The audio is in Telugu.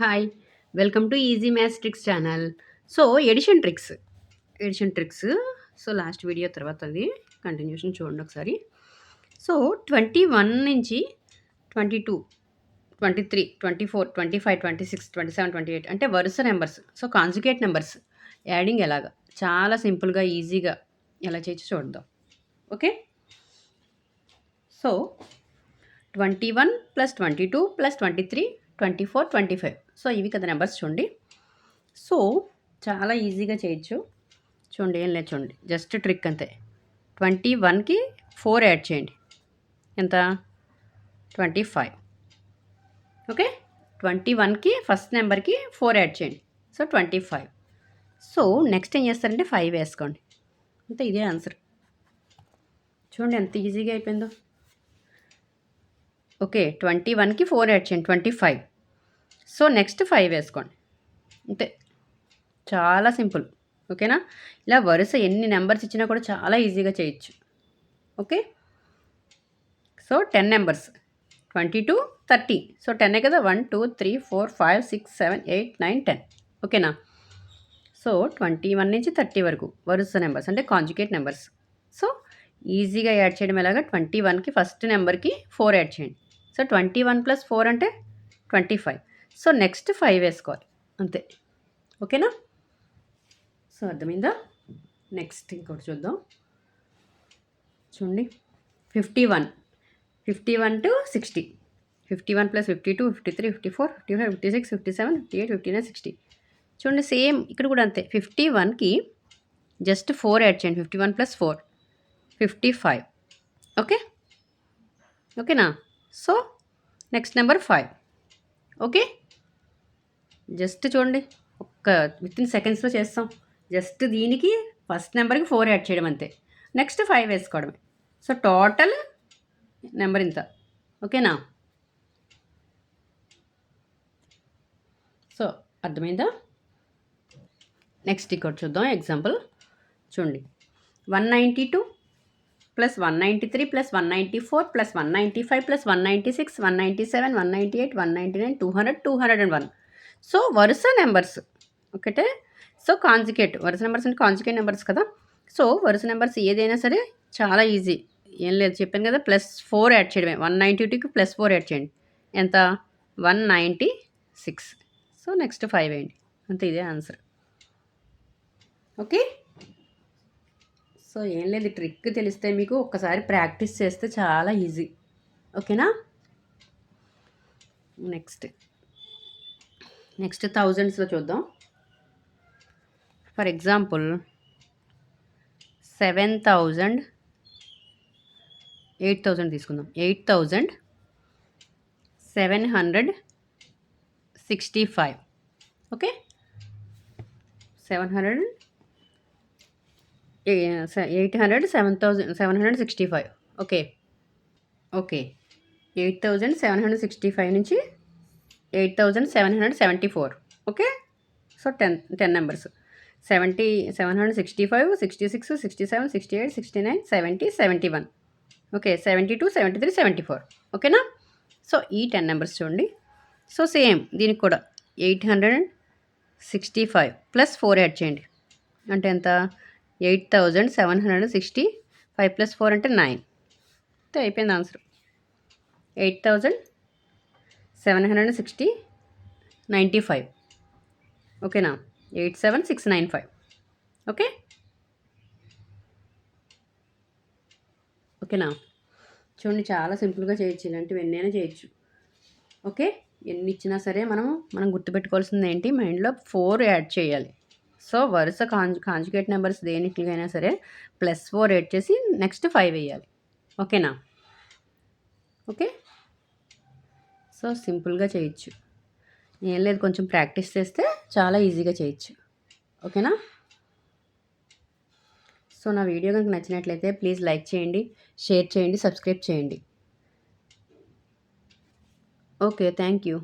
Hi! Welcome to easy maths tricks channel. So, addition tricks. So, last video తర్వాత అది కంటిన్యూషన్ చూడండి ఒకసారి. సో, 21 నుంచి 22, 23, 24, 25, 26, 27, 28 అంటే వరుస numbers. So, conjugate numbers adding ఎలాగా చాలా సింపుల్‌గా, ఈజీగా ఎలా చేయొచ్చో చూద్దాం. ఓకే. సో, 21 + 22 + 23, 24, 25. సో, ఇవి కదా నెంబర్స్ చూడండి. సో, చాలా ఈజీగా చేయొచ్చు. చూడండి, ఏం లేదు, చూడండి, జస్ట్ ట్రిక్ అంతే. 21కి 4 యాడ్ చేయండి. ఎంత? 25. ఓకే. 21కి ఫస్ట్ నెంబర్కి 4 యాడ్ చేయండి. సో, 25. సో, నెక్స్ట్ ఏం చేస్తారంటే 5 వేసుకోండి. అంతే, ఇదే ఆన్సర్. చూడండి ఎంత ఈజీగా అయిపోయిందో. ఓకే. 21కి 4 యాడ్ చేయండి, 25. సో, నెక్స్ట్ 5 వేసుకోండి. అంతే, చాలా సింపుల్. ఓకేనా? ఇలా వరుస ఎన్ని నెంబర్స్ ఇచ్చినా కూడా చాలా ఈజీగా చేయొచ్చు. ఓకే. So, 10 numbers 22, 30. సో, 10 కదా. 1, 2, 3, 4, 5, 6, 7, 8, 9, 10. ఓకేనా? సో, 21 నుంచి 30 వరకు వరుస నెంబర్స్ అంటే కాంజుగేట్ నెంబర్స్. సో, ఈజీగా యాడ్ చేయడం ఎలాగా? 21కి ఫస్ట్ నెంబర్కి 4 యాడ్ చేయండి. సో, 21 + 4 అంటే 25. సో, నెక్స్ట్ 5 వేసుకోవాలి. అంతే. ఓకేనా? సో, అర్థమైందా? నెక్స్ట్ ఇంకోటి చూద్దాం. చూడండి, 51 to 60. 51 + 52, 53, 54, 55, 56, 57, 58, 59, 60. చూడండి, సేమ్ ఇక్కడ కూడా అంతే. 51కి జస్ట్ 4 యాడ్ చేయండి. 51 + 4, 55. ఓకే. ఓకేనా? So, next number 5. Okay. Just చూడండి, ఒక్క వితిన్ సెకండ్స్లో చేస్తాం. జస్ట్ దీనికి ఫస్ట్ నెంబర్కి 4 యాడ్ చేయడం అంతే. నెక్స్ట్ 5 వేసుకోవడమే. సో, టోటల్ నెంబర్ ఇంత. ఓకేనా? సో, అర్థమైందా? నెక్స్ట్ ఇంకోటి చూద్దాం ఎగ్జాంపుల్. చూడండి, 192 + 193 + 194 + 195 + 196, 197, 198, 199, 200, 201. సో, వరుస నెంబర్స్ ఒకటే. సో, కాంజుగేట్ వరుస నెంబర్స్ అంటే కాంజుగేట్ నెంబర్స్ కదా. సో, వరుస నెంబర్స్ ఏదైనా సరే చాలా ఈజీ. ఏం లేదు, చెప్పాను కదా, +4 యాడ్ చేయడమే. 192కి +4 యాడ్ చేయండి. ఎంత? 196. సో, నెక్స్ట్ 5 వేయండి. అంతే, ఇదే ఆన్సర్. ఓకే. సో, ఏం లేదు, ట్రిక్ తెలిస్తే మీకు ఒక్కసారి ప్రాక్టీస్ చేస్తే చాలా ఈజీ. ఓకేనా? నెక్స్ట్ థౌజండ్స్లో చూద్దాం. ఫర్ ఎగ్జాంపుల్ 7,000, 8,000 తీసుకుందాం. 8,765. ఓకే. 765. ఓకే. 8,765 నుంచి 8,774. ఓకే. So, 10 numbers. 765, 66, 67, 68, 69, 70, 71. ఓకే. 72, 73, 74. ఓకేనా? సో, ఈ 10 నెంబర్స్ చూడండి. సో, సేమ్ దీనికి కూడా 865 + 4 యాడ్ చేయండి. అంటే ఎంత? 8,765 + 4 అంటే 9. అయితే అయిపోయింది ఆన్సర్. 8,760, 95. ఓకేనా? 87695. ఓకే. ఓకేనా? చూడండి, చాలా సింపుల్గా చేయొచ్చు. ఇలాంటివి ఎన్నైనా చేయొచ్చు. ఓకే. ఎన్ని ఇచ్చినా సరే మనం గుర్తుపెట్టుకోవాల్సింది ఏంటి? మైండ్లో 4 యాడ్ చేయాలి. సో, వరుస కాంజుగేట్ నెంబర్స్ దేనికైనా సరే +4 యాడ్ చేసి నెక్స్ట్ 5 వేయాలి. ఓకేనా? ఓకే. సో, సింపుల్గా చేయొచ్చు. ఏం లేదు, కొంచెం ప్రాక్టీస్ చేస్తే చాలా ఈజీగా చేయొచ్చు. ఓకేనా? సో, నా వీడియో కనుక నచ్చినట్లయితే ప్లీజ్ లైక్ చేయండి, షేర్ చేయండి, సబ్స్క్రైబ్ చేయండి. ఓకే. Thank you.